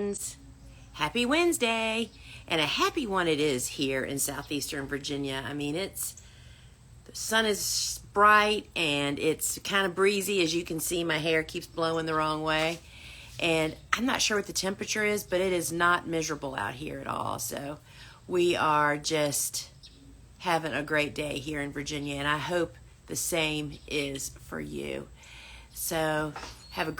friends. Happy Wednesday, and a happy one it is here in southeastern Virginia. I mean, the sun is bright and it's kind of breezy. As you can see, my hair keeps blowing the wrong way. And I'm not sure what the temperature is, but it is not miserable out here at all. So we are just having a great day here in Virginia, and I hope the same is for you. So have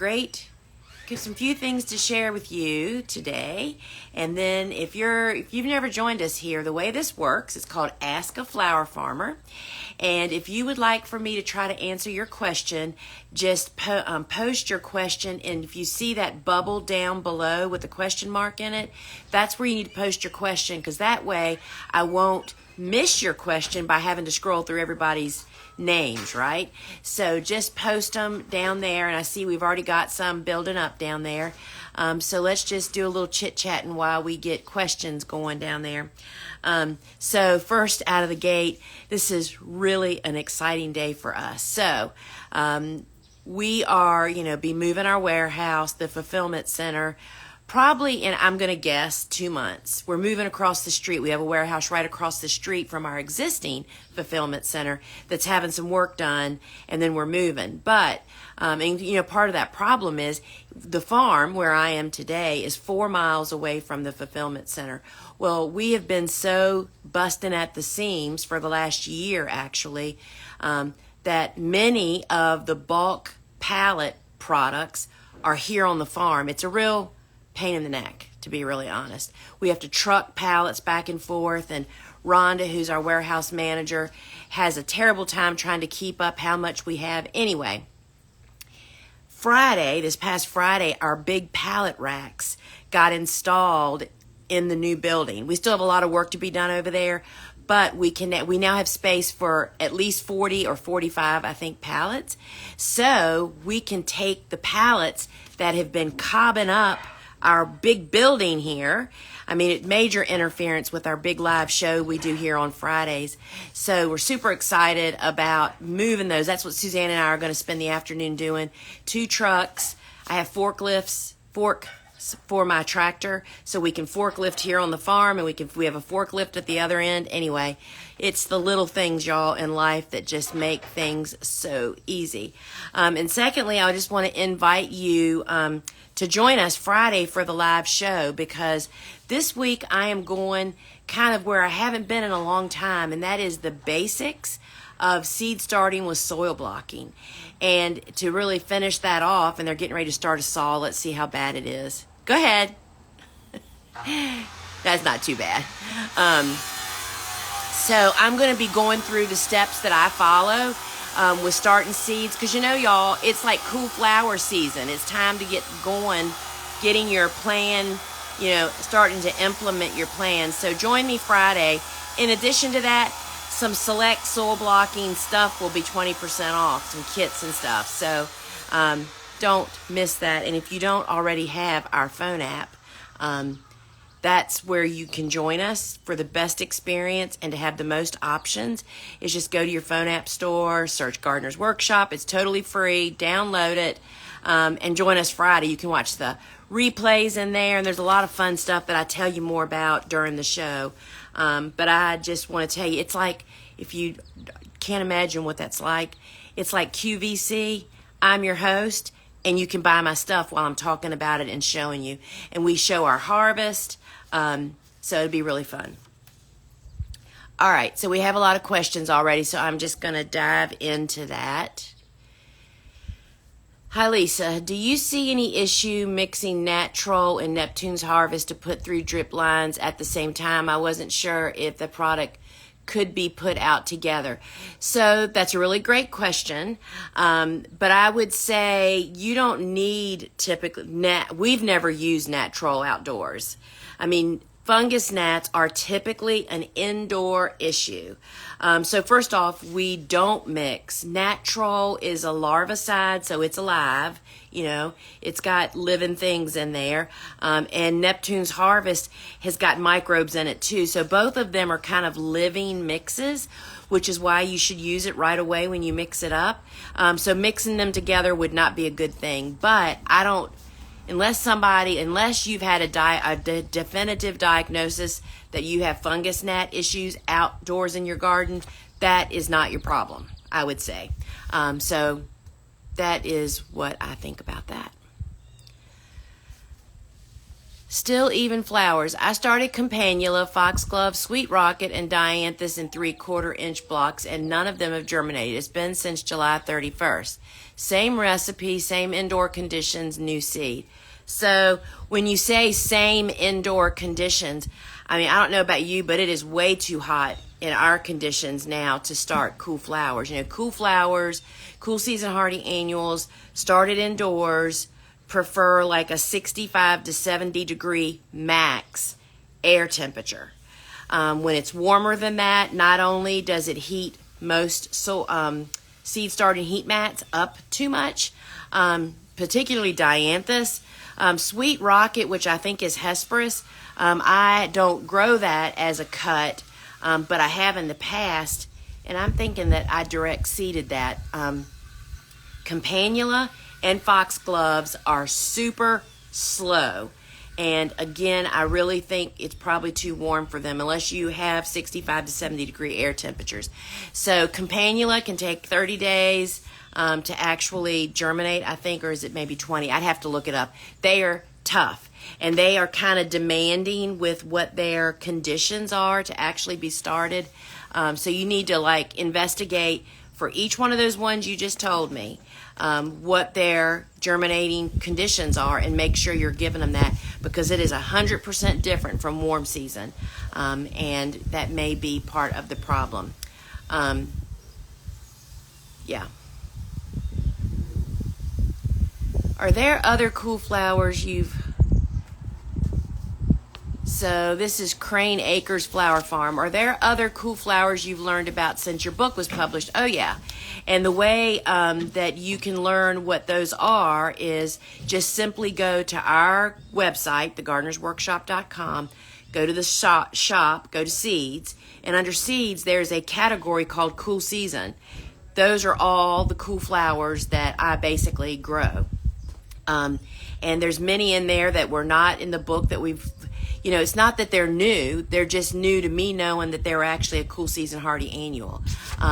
some few things to share with you today. And then if you've never joined us here, the way this works, it's called Ask a Flower Farmer. And if you would like for me to try to answer your question, just post your question. And if you see that bubble down below with the question mark in it, that's where you need to post your question, because that way I won't miss your question by having to scroll through everybody's names, right? So just post them down there, and I see we've already got some building up down there. So let's just do a little chit-chatting while we get questions going down there. So first out of the gate, this is really an exciting day for us. So we are, be moving our warehouse, the fulfillment center, probably in, I'm going to guess, 2 months. We're moving across the street. We have a warehouse right across the street from our existing fulfillment center that's having some work done, and then we're moving. But, part of that problem is the farm where I am today is 4 miles away from the fulfillment center. Well, we have been so busting at the seams for the last year, actually, that many of the bulk pallet products are here on the farm. It's a real pain in the neck, to be really honest. We have to truck pallets back and forth, and Rhonda, who's our warehouse manager, has a terrible time trying to keep up how much we have. Anyway, this past Friday, our big pallet racks got installed in the new building. We still have a lot of work to be done over there, but we now have space for at least 40 or 45, I think, pallets. So we can take the pallets that have been cobbing up our big building here. I mean, major interference with our big live show we do here on Fridays. So we're super excited about moving those. That's what Suzanne and I are going to spend the afternoon doing. 2 trucks. I have fork for my tractor, so we can forklift here on the farm, and we have a forklift at the other end. Anyway, it's the little things, y'all, in life that just make things so easy. And secondly, I just want to invite you to join us Friday for the live show, because this week I am going kind of where I haven't been in a long time, and that is the basics of seed starting with soil blocking. And to really finish that off, and they're getting ready to start a saw. Let's see how bad it is. Go ahead. That's not too bad. So I'm going to be going through the steps that I follow with starting seeds, because y'all, it's like cool flower season. It's time to get going, getting your plan, starting to implement your plan. So join me Friday. In addition to that, some select soil blocking stuff will be 20% off, some kits and stuff. So don't miss that. And if you don't already have our phone app, that's where you can join us for the best experience and to have the most options. Is just go to your phone app store, search Gardener's Workshop. It's totally free. Download it and join us Friday. You can watch the replays in there, and there's a lot of fun stuff that I tell you more about during the show. But I just want to tell you, it's like, if you can't imagine what that's like, it's like QVC. I'm your host, and you can buy my stuff while I'm talking about it and showing you. And we show our harvest, so it'd be really fun. All right, so we have a lot of questions already, so I'm just going to dive into that. Hi, Lisa. Do you see any issue mixing Natural and Neptune's Harvest to put through drip lines at the same time? I wasn't sure if the product could be put out together. So that's a really great question. But I would say you don't need we've never used Natural outdoors. I mean, fungus gnats are typically an indoor issue. So first off, we don't mix. Natural is a larvicide, so it's alive. It's got living things in there. And Neptune's Harvest has got microbes in it too. So both of them are kind of living mixes, which is why you should use it right away when you mix it up. So mixing them together would not be a good thing. But unless you've had a definitive diagnosis that you have fungus gnat issues outdoors in your garden, that is not your problem, I would say. So that is what I think about that. Still even flowers. I started campanula, foxglove, sweet rocket, and dianthus in 3/4 inch blocks, and none of them have germinated. It's been since July 31st. Same recipe, same indoor conditions, new seed. So when you say same indoor conditions, I mean, I don't know about you, but it is way too hot in our conditions now to start cool flowers. You know, cool flowers, cool season hardy annuals, started indoors, prefer like a 65 to 70 degree max air temperature. When it's warmer than that, not only does it heat most seed starting heat mats up too much, particularly dianthus. Sweet rocket, which I think is Hesperus, I don't grow that as a cut, but I have in the past, and I'm thinking that I direct seeded that. Campanula and foxgloves are super slow. And again, I really think it's probably too warm for them unless you have 65 to 70 degree air temperatures. So campanula can take 30 days to actually germinate, I think, or is it maybe 20? I'd have to look it up. They are tough, and they are kind of demanding with what their conditions are to actually be started. So you need to like investigate for each one of those ones you just told me, what their germinating conditions are, and make sure you're giving them that, because it is 100% different from warm season, and that may be part of the problem. Yeah. Are there other cool flowers So this is Crane Acres Flower Farm. Are there other cool flowers you've learned about since your book was published? Oh, yeah. And the way that you can learn what those are is just simply go to our website, thegardenersworkshop.com, go to the shop, go to seeds, and under seeds there's a category called cool season. Those are all the cool flowers that I basically grow. And there's many in there that were not in the book that we've, you know, it's not that they're new, they're just new to me knowing that they're actually a cool season hardy annual.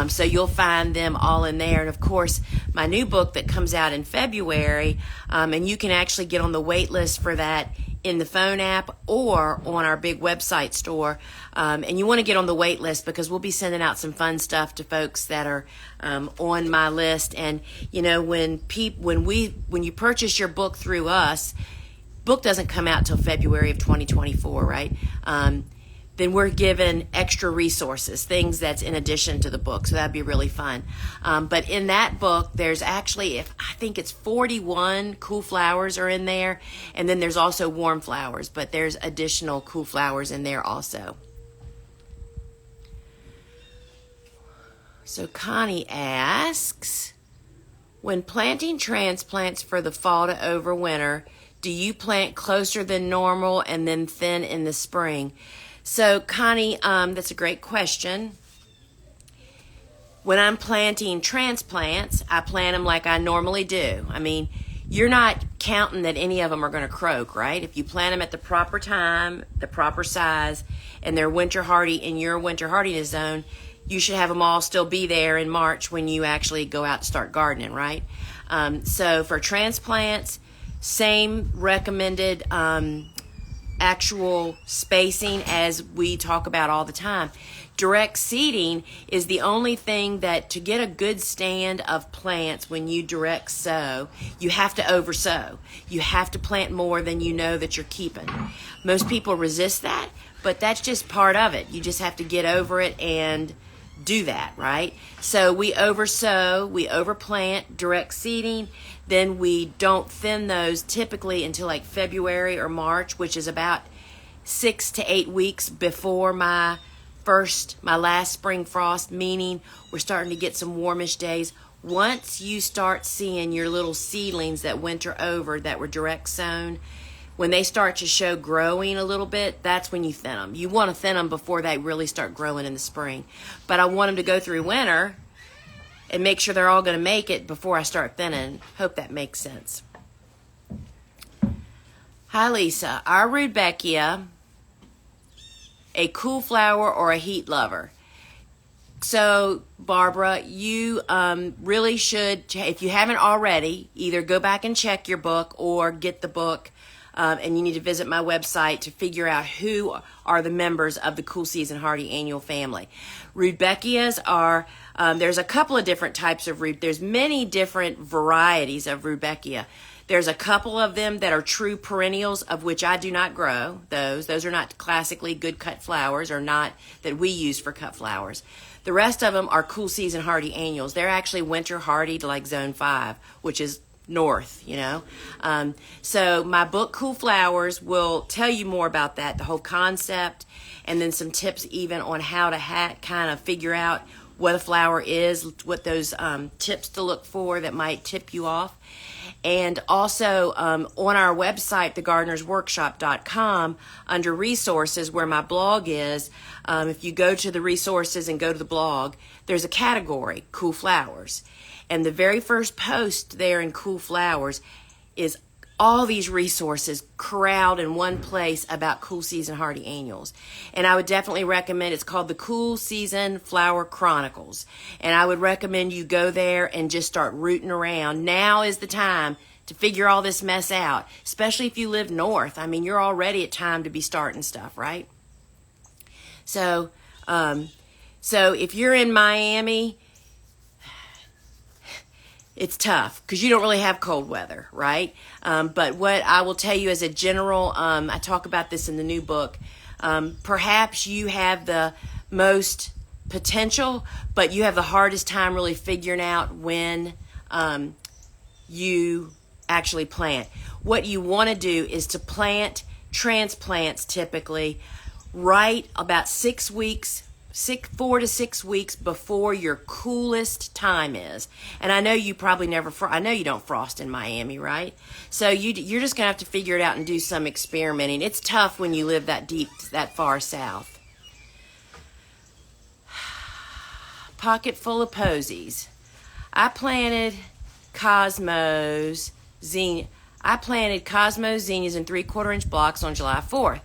So you'll find them all in there. And of course, my new book that comes out in February, and you can actually get on the wait list for that in the phone app or on our big website store. And you want to get on the wait list because we'll be sending out some fun stuff to folks that are on my list. And you know, when you purchase your book through us, book doesn't come out till February of 2024, right? Then we're given extra resources, things that's in addition to the book. So that'd be really fun. But in that book, there's actually, I think it's 41 cool flowers are in there. And then there's also warm flowers, but there's additional cool flowers in there also. So Connie asks, when planting transplants for the fall to overwinter, do you plant closer than normal and then thin in the spring? So Connie, that's a great question. When I'm planting transplants, I plant them like I normally do. I mean, you're not counting that any of them are going to croak, right? If you plant them at the proper time, the proper size, and they're winter hardy in your winter hardiness zone, you should have them all still be there in March when you actually go out to start gardening, right? So for transplants, same recommended actual spacing as we talk about all the time. Direct seeding is the only thing that, to get a good stand of plants when you direct sow, you have to oversow. You have to plant more than you know that you're keeping. Most people resist that, but that's just part of it. You just have to get over it and do that, right? So we oversow, we overplant, direct seeding, then we don't thin those typically until like February or March, which is about 6 to 8 weeks before my last spring frost, meaning we're starting to get some warmish days. Once you start seeing your little seedlings that winter over that were direct sown, when they start to show growing a little bit, that's when you thin them. You want to thin them before they really start growing in the spring. But I want them to go through winter and make sure they're all going to make it before I start thinning. Hope that makes sense. Hi, Lisa. Are Rudbeckia a cool flower or a heat lover? So, Barbara, you really should, if you haven't already, either go back and check your book or get the book, and you need to visit my website to figure out who are the members of the cool season hardy annual family. Rudbeckias are, there's a couple of different types of there's many different varieties of Rudbeckia. There's a couple of them that are true perennials, of which I do not grow those. Those are not classically good cut flowers, or not that we use for cut flowers. The rest of them are cool season hardy annuals. They're actually winter hardy to like zone 5, which is north, you know. So my book, Cool Flowers, will tell you more about that, the whole concept, and then some tips even on how to kind of figure out what a flower is, what those tips to look for that might tip you off. And also on our website, thegardenersworkshop.com, under resources where my blog is, if you go to the resources and go to the blog, there's a category, Cool Flowers. And the very first post there in Cool Flowers is all these resources corralled in one place about cool season hardy annuals. And I would definitely recommend, it's called the Cool Season Flower Chronicles. And I would recommend you go there and just start rooting around. Now is the time to figure all this mess out, especially if you live north. I mean, you're already at time to be starting stuff, right? So if you're in Miami, it's tough because you don't really have cold weather, right? But what I will tell you as a general, I talk about this in the new book, perhaps you have the most potential, but you have the hardest time really figuring out when you actually plant. What you want to do is to plant transplants typically right about 6 weeks, 4 to 6 weeks before your coolest time is. And I know you probably I know you don't frost in Miami, right? So you're just gonna have to figure it out and do some experimenting. It's tough when you live that deep, that far south. Pocket full of posies. I planted Cosmos zinnias in 3/4 inch blocks on July 4th.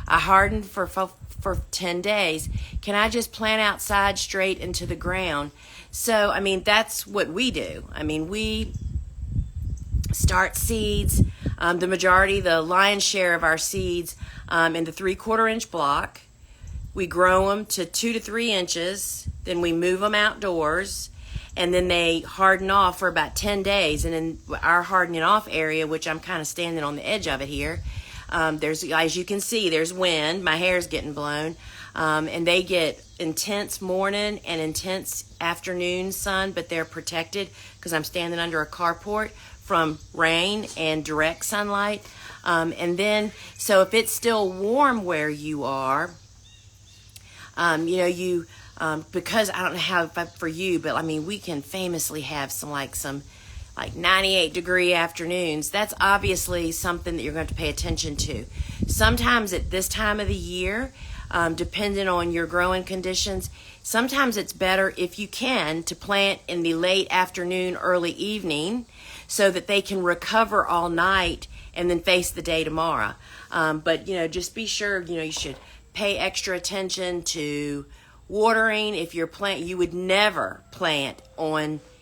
I hardened for 10 days. Can I just plant outside straight into the ground? So, I mean, that's what we do. I mean, we start seeds, the lion's share of our seeds in the 3/4 inch block. We grow them to 2 to 3 inches. Then we move them outdoors. And then they harden off for about 10 days. And in our hardening off area, which I'm kind of standing on the edge of it here, there's, as you can see, there's wind. My hair's getting blown. And they get intense morning and intense afternoon sun, but they're protected because I'm standing under a carport from rain and direct sunlight. And then, so if it's still warm where you are, because I don't know how for you, but I mean, we can famously have some 98-degree afternoons. That's obviously something that you're going to pay attention to. Sometimes at this time of the year, depending on your growing conditions, sometimes it's better, if you can, to plant in the late afternoon, early evening, so that they can recover all night and then face the day tomorrow. But just be sure, you should pay extra attention to watering. If you're you would never plant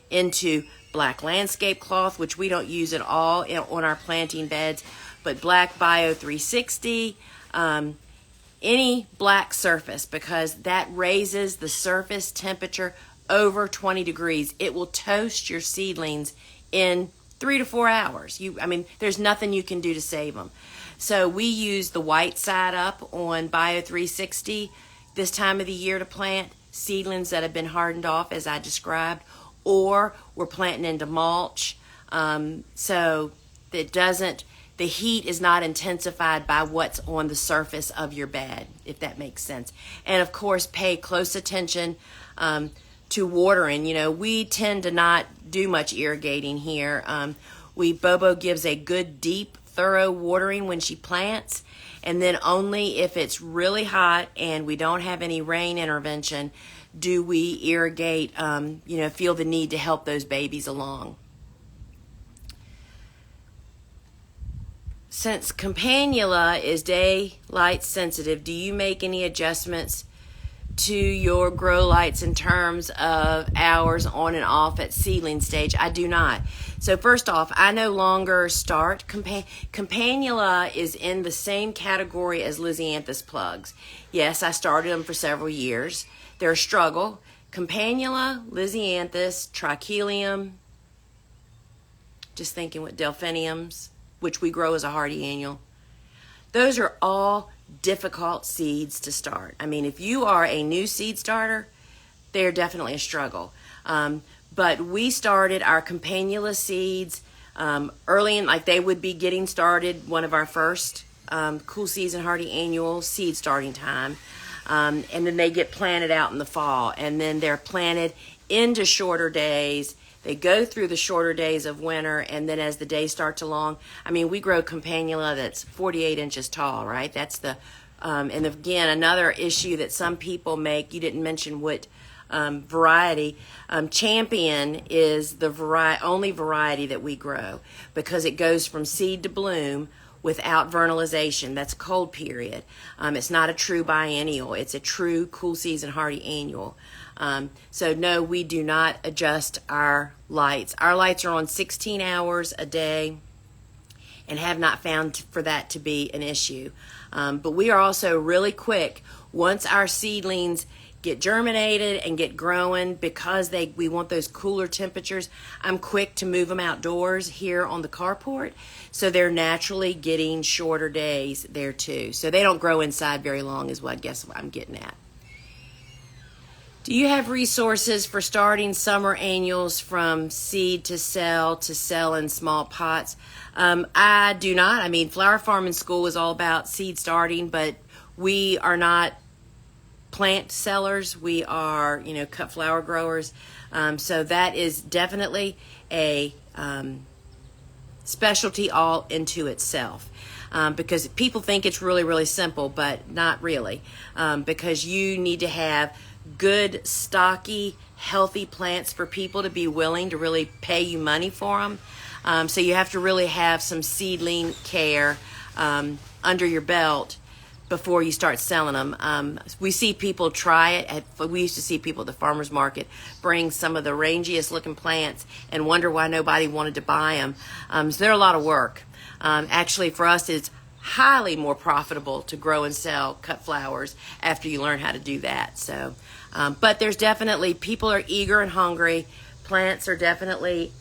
into black landscape cloth, which we don't use at all on our planting beds, but black Bio 360, any black surface, because that raises the surface temperature over 20 degrees. It will toast your seedlings in 3 to 4 hours. There's nothing you can do to save them. So we use the white side up on Bio 360 this time of the year to plant seedlings that have been hardened off, as I described, or we're planting into mulch, so that the heat is not intensified by what's on the surface of your bed, if that makes sense. And of course, pay close attention to watering. We tend to not do much irrigating here. Bobo gives a good, deep, thorough watering when she plants, and then only if it's really hot and we don't have any rain intervention do we irrigate, feel the need to help those babies along. since Campanula is daylight sensitive, do you make any adjustments to your grow lights in terms of hours on and off at seedling stage? I do not. So first off, I no longer start. Campanula is in the same category as lisianthus plugs. Yes, I started them for several years. They're a struggle. Campanula, lisianthus, trachelium, just thinking with delphiniums, which we grow as a hardy annual. Those are all difficult seeds to start. I mean, if you are a new seed starter, they're definitely a struggle. But we started our Campanula seeds early in, like they would be getting started, one of our first cool season hardy annual seed starting time. And then they get planted out in the fall, and then they're planted into shorter days. They go through the shorter days of winter, and then as the day starts along, I mean, we grow Campanula that's 48 inches tall, right? That's the, and again, another issue that some people make, you didn't mention what variety. Champion is the only variety that we grow because it goes from seed to bloom without vernalization. That's cold period. It's not a true biennial. It's a true cool season hardy annual. So no, we do not adjust our lights. Our lights are on 16 hours a day and have not found for that to be an issue. But we are also really quick once our seedlings get germinated and get growing, because we want those cooler temperatures. I'm quick to move them outdoors here on the carport, so they're naturally getting shorter days there too. So they don't grow inside very long is what I guess I'm getting at. Do you have resources for starting summer annuals from seed to sell in small pots? I do not. I mean, Flower Farming School is all about seed starting, but we are not plant sellers. We are, cut flower growers. So that is definitely a specialty all into itself. Because people think it's really, really simple, but not really. Because you need to have good, stocky, healthy plants for people to be willing to really pay you money for them. So you have to really have some seedling care under your belt before you start selling them. We see people try it. We used to see people at the farmer's market bring some of the rangiest looking plants and wonder why nobody wanted to buy them. So they're a lot of work. Actually, for us, it's highly more profitable to grow and sell cut flowers after you learn how to do that. So, but there's definitely, people are eager and hungry. Plants are definitely,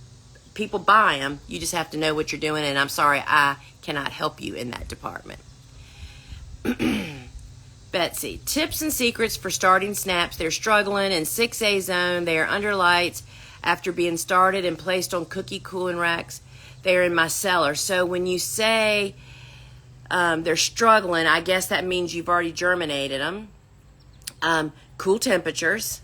people buy them. You just have to know what you're doing, and I'm sorry, I cannot help you in that department. Betsy, tips and secrets for starting snaps. They're struggling in 6A zone. They are under lights after being started and placed on cookie cooling racks. They are in my cellar. So when you say they're struggling, I guess that means you've already germinated them. Cool temperatures.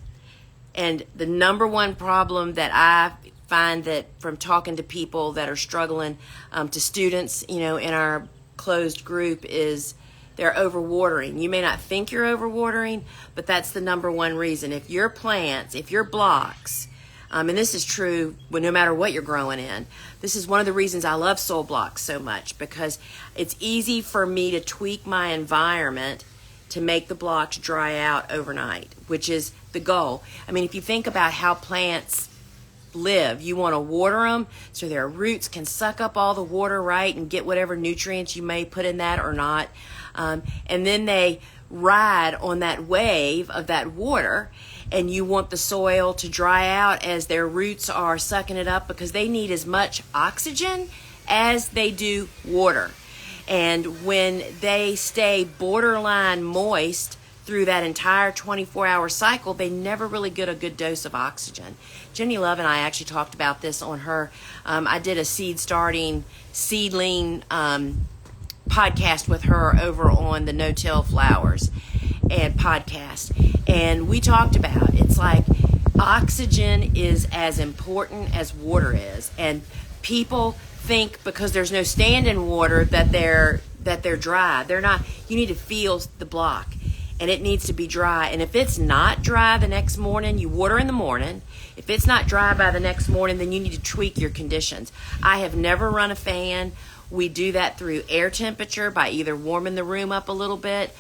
And the number one problem that I find that from talking to people that are struggling, to students, in our closed group, is they're overwatering. You may not think you're overwatering, but that's the number one reason. If your plants, if your blocks, and this is true no matter what you're growing in, this is one of the reasons I love soil blocks so much, because it's easy for me to tweak my environment to make the blocks dry out overnight, which is the goal. I mean, if you think about how plants live, you want to water them so their roots can suck up all the water, right, and get whatever nutrients you may put in that or not. And then they ride on that wave of that water, and you want the soil to dry out as their roots are sucking it up, because they need as much oxygen as they do water. And when they stay borderline moist through that entire 24-hour cycle, they never really get a good dose of oxygen. Jenny Love and I actually talked about this on her. I did a seedling podcast with her over on the No-Till Flowers and podcast. And we talked about, it's like oxygen is as important as water is. And people think because there's no standing water that they're dry. They're not. You need to feel the block, and it needs to be dry. And if it's not dry the next morning, you water in the morning. If it's not dry by the next morning, then you need to tweak your conditions. I have never run a fan We do that through air temperature by either warming the room up a little bit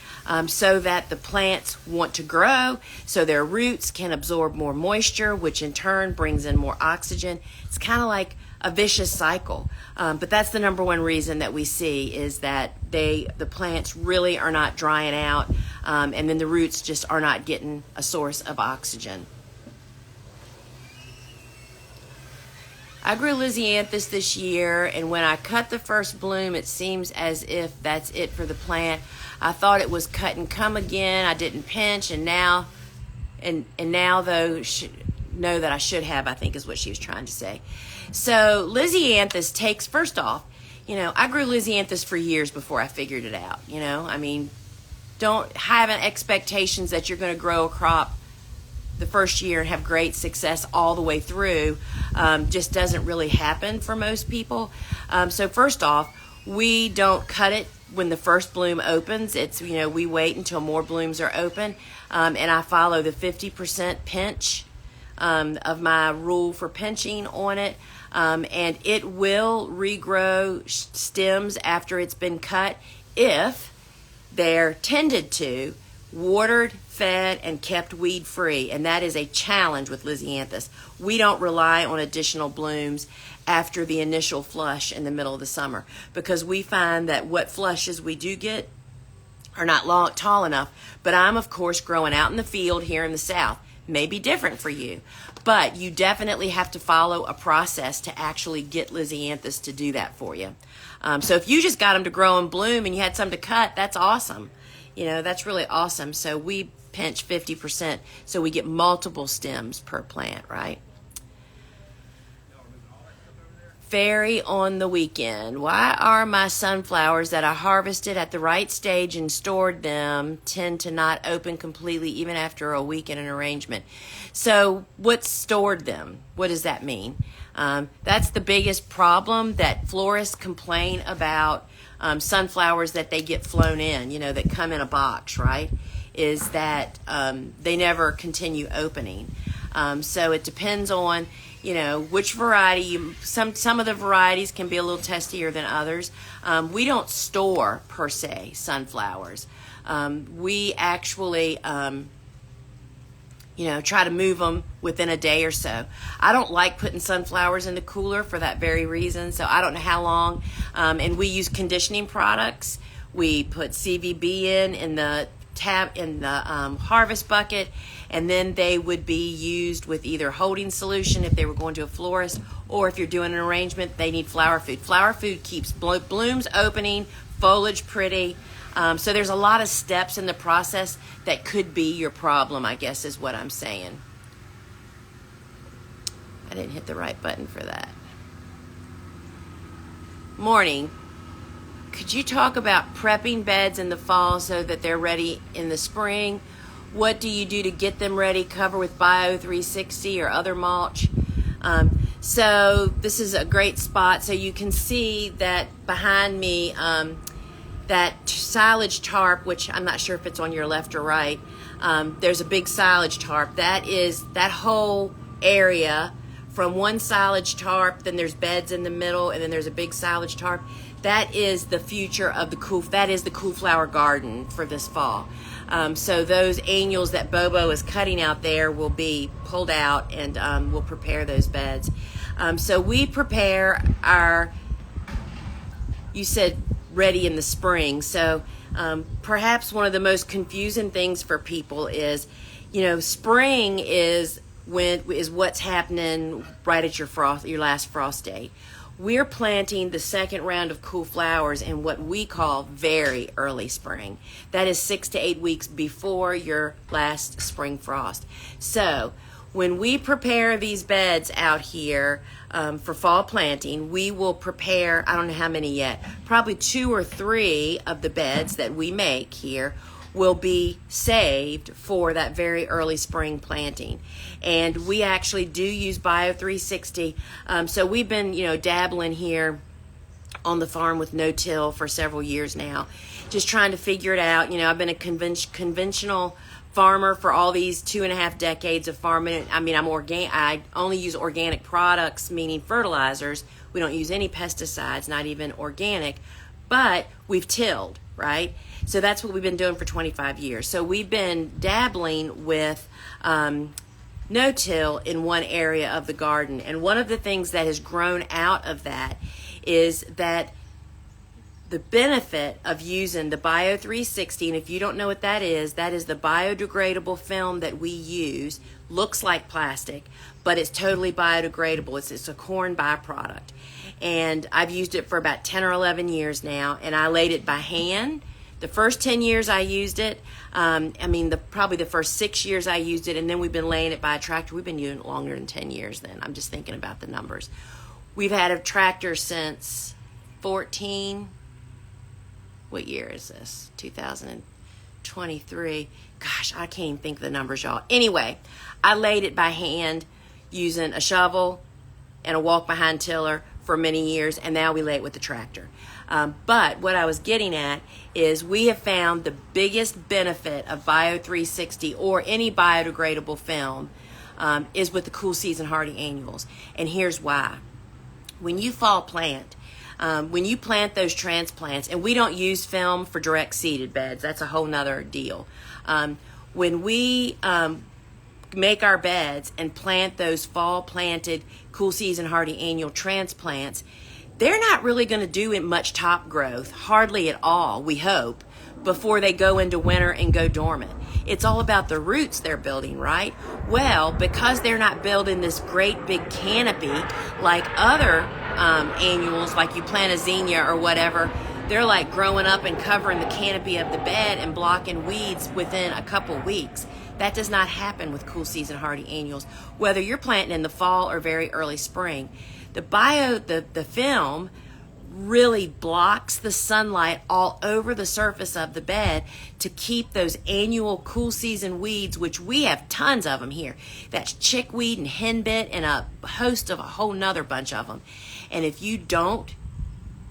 so that the plants want to grow, so their roots can absorb more moisture, which in turn brings in more oxygen. It's kind of like a vicious cycle. But that's the number one reason that we see is that the plants really are not drying out, and then the roots just are not getting a source of oxygen. I grew lisianthus this year, and when I cut the first bloom, it seems as if that's it for the plant. I thought it was cut and come again. I didn't pinch, and now though, know that I should have, I think is what she was trying to say. So lisianthus takes, first off, I grew lisianthus for years before I figured it out. I mean, don't have expectations that you're going to grow a crop the first year and have great success all the way through. Just doesn't really happen for most people. So first off, we don't cut it when the first bloom opens. It's, we wait until more blooms are open, and I follow the 50% pinch of my rule for pinching on it, and it will regrow stems after it's been cut if they're tended to, watered, fed, and kept weed free, and that is a challenge with lisianthus. We don't rely on additional blooms after the initial flush in the middle of the summer because we find that what flushes we do get are not tall enough. But I'm, of course, growing out in the field here in the South. May be different for you, but you definitely have to follow a process to actually get lisianthus to do that for you. So if you just got them to grow and bloom and you had some to cut, that's awesome. That's really awesome. So we pinch 50% so we get multiple stems per plant, right? Fairy on the weekend. Why are my sunflowers that I harvested at the right stage and stored them tend to not open completely even after a week in an arrangement? So what stored them? What does that mean? That's the biggest problem that florists complain about. Sunflowers that they get flown in, that come in a box, right, is that they never continue opening. So it depends on, which variety. Some of the varieties can be a little testier than others. We don't store, per se, sunflowers. We actually try to move them within a day or so. I don't like putting sunflowers in the cooler for that very reason, so I don't know how long. And we use conditioning products. We put CVB in the harvest bucket, and then they would be used with either holding solution if they were going to a florist, or if you're doing an arrangement, they need flower food. Flower food keeps blooms opening, foliage pretty. So there's a lot of steps in the process that could be your problem, I guess is what I'm saying. I didn't hit the right button for that. Morning. Could you talk about prepping beds in the fall so that they're ready in the spring? What do you do to get them ready? Cover with Bio 360 or other mulch? So this is a great spot. So you can see that behind me, that silage tarp, which I'm not sure if it's on your left or right, there's a big silage tarp. That whole area from one silage tarp, then there's beds in the middle, and then there's a big silage tarp. That is the future of the cool flower garden for this fall. So those annuals that Bobo is cutting out there will be pulled out, and we'll prepare those beds. So we prepare you said ready in the spring. So perhaps one of the most confusing things for people is, spring is what's happening right at your last frost date. We're planting the second round of cool flowers in what we call very early spring. That is 6 to 8 weeks before your last spring frost. So when we prepare these beds out here for fall planting, we will prepare, I don't know how many yet, probably 2 or 3 of the beds that we make here will be saved for that very early spring planting. And we actually do use Bio 360. So we've been, dabbling here on the farm with no-till for several years now, just trying to figure it out. I've been a conventional farmer for all these 2.5 decades of farming. I mean, I only use organic products, meaning fertilizers, We don't use any pesticides, not even organic, but we've tilled, right? So that's what we've been doing for 25 years. So we've been dabbling with no-till in one area of the garden. And one of the things that has grown out of that is that the benefit of using the Bio 360, and if you don't know what that is the biodegradable film that we use. Looks like plastic, but it's totally biodegradable. It's a corn byproduct. And I've used it for about 10 or 11 years now, and I laid it by hand. The first 10 years I used it, probably the first 6 years I used it, and then we've been laying it by a tractor. We've been using it longer than 10 years then. I'm just thinking about the numbers. We've had a tractor since 14, what year is this? 2023. Gosh, I can't even think of the numbers, y'all. Anyway, I laid it by hand using a shovel and a walk-behind tiller for many years, and now we lay it with the tractor. But what I was getting at is we have found the biggest benefit of Bio 360 or any biodegradable film is with the cool season hardy annuals. And here's why. When you fall plant, when you plant those transplants, and we don't use film for direct seeded beds, that's a whole nother deal. When we make our beds and plant those fall planted cool season hardy annual transplants, they're not really going to do much top growth, hardly at all, we hope, before they go into winter and go dormant. It's all about the roots they're building, right? Well, because they're not building this great big canopy like other annuals, like you plant a zinnia or whatever, they're like growing up and covering the canopy of the bed and blocking weeds within a couple weeks. That does not happen with cool season hardy annuals, whether you're planting in the fall or very early spring. The film really blocks the sunlight all over the surface of the bed to keep those annual cool season weeds, which we have tons of them here. That's chickweed and henbit and a host of a whole nother bunch of them. And if you don't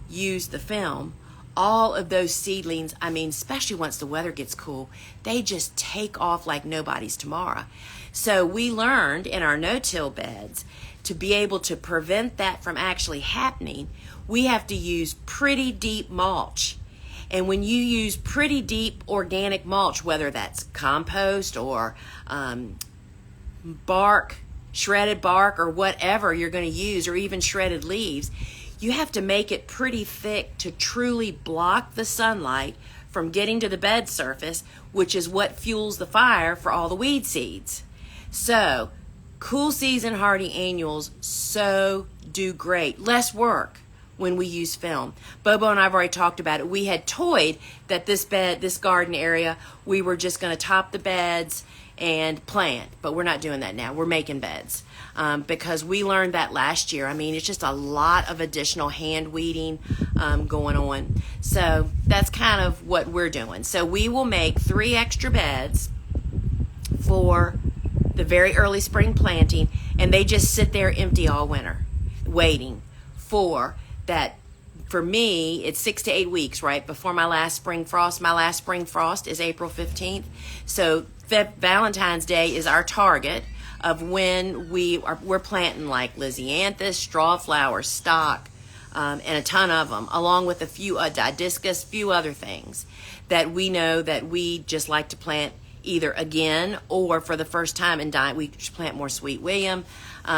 use the film, all of those seedlings, especially once the weather gets cool, they just take off like nobody's tomorrow. So we learned in our no-till beds to be able to prevent that from actually happening, we have to use pretty deep mulch. And when you use pretty deep organic mulch, whether that's compost or bark, shredded bark or whatever you're going to use, or even shredded leaves, you have to make it pretty thick to truly block the sunlight from getting to the bed surface, which is what fuels the fire for all the weed seeds. So, cool season hardy annuals so do great. Less work when we use film. Bobo and I have already talked about it. We had toyed that this garden area, we were just going to top the beds and plant, but we're not doing that now. We're making beds because we learned that last year. It's just a lot of additional hand weeding going on. So that's kind of what we're doing. So we will make 3 extra beds for the very early spring planting, and they just sit there empty all winter, waiting for that. For me, it's 6 to 8 weeks, right, before my last spring frost. My last spring frost is April 15th. So Valentine's Day is our target of when we're planting like lisianthus, strawflower, stock, and a ton of them, along with a few didiscus, few other things that we know that we just like to plant either again or for the first time in we plant more Sweet William.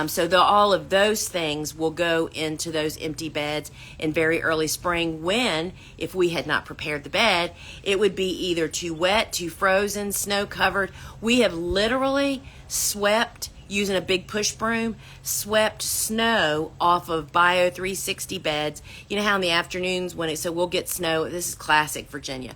So all of those things will go into those empty beds in very early spring when, if we had not prepared the bed, it would be either too wet, too frozen, snow covered. We have literally swept, using a big push broom, swept snow off of Bio 360 beds. You know how in the afternoons so we'll get snow. This is classic Virginia.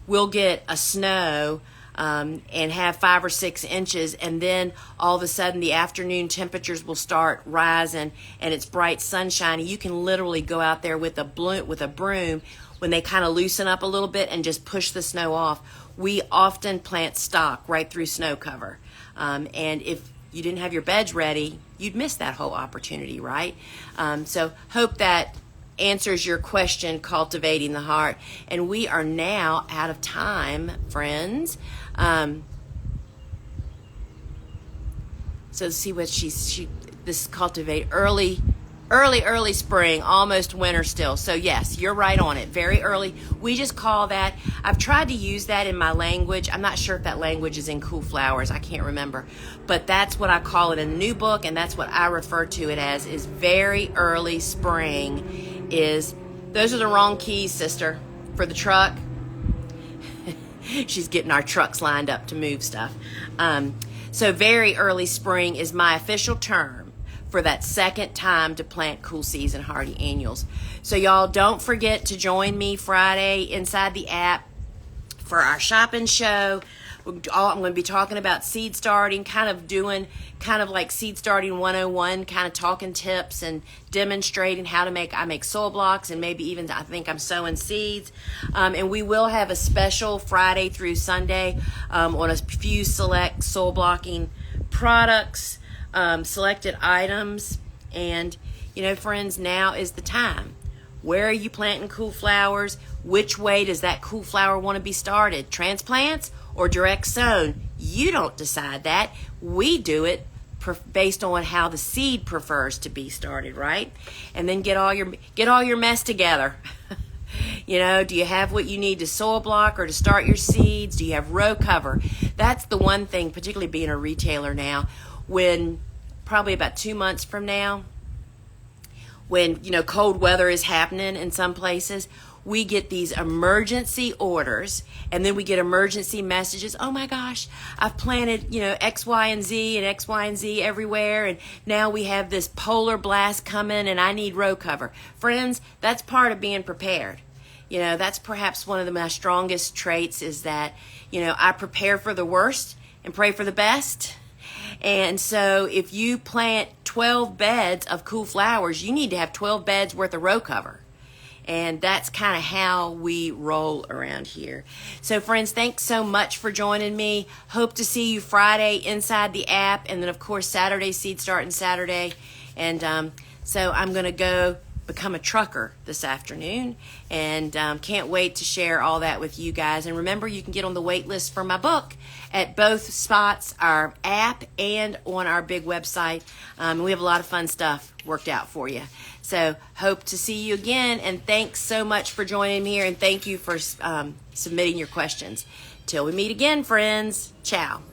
We'll get a snow and have 5 or 6 inches, and then all of a sudden the afternoon temperatures will start rising and it's bright sunshine. You can literally go out there with a broom when they kind of loosen up a little bit and just push the snow off. We often plant stock right through snow cover. And if you didn't have your beds ready, you'd miss that whole opportunity, right? So hope that answers your question, cultivating the heart. And we are now out of time, friends. So let's see what this cultivate early early spring, almost winter still. So yes, you're right on it. Very early. We just call that, I've tried to use that in my language. I'm not sure if that language is in Cool Flowers. I can't remember. But that's what I call it in the new book, and that's what I refer to it as, is very early spring. Those are the wrong keys, sister, for the truck. She's getting our trucks lined up to move stuff. So very early spring is my official term for that second time to plant cool season hardy annuals. So y'all don't forget to join me Friday inside the app for our shopping show. I'm going to be talking about seed starting, kind of like seed starting 101, kind of talking tips and demonstrating how to make soil blocks, and maybe even I think I'm sowing seeds. And we will have a special Friday through Sunday on a few select soil blocking products, selected items. And, friends, now is the time. Where are you planting cool flowers? Which way does that cool flower want to be started? Transplants or direct sown? You don't decide that. We do it based on how the seed prefers to be started, right? And then get all your mess together. Do you have what you need to soil block or to start your seeds? Do you have row cover? That's the one thing, particularly being a retailer now, when probably about 2 months from now, when cold weather is happening in some places, we get these emergency orders, and then we get emergency messages. Oh my gosh, I've planted, X, Y, and Z everywhere, and now we have this polar blast coming, and I need row cover. Friends, that's part of being prepared. That's perhaps one of my strongest traits, is that, I prepare for the worst and pray for the best. And so if you plant 12 beds of cool flowers, you need to have 12 beds worth of row cover. And that's kind of how we roll around here. So friends, thanks so much for joining me. Hope to see you Friday inside the app, and then of course Saturday, seed starting Saturday. And so I'm going to go become a trucker this afternoon, and can't wait to share all that with you guys. And remember, you can get on the wait list for my book at both spots, our app and on our big website. We have a lot of fun stuff worked out for you. So hope to see you again, and thanks so much for joining me here, and thank you for submitting your questions. Till we meet again, friends. Ciao.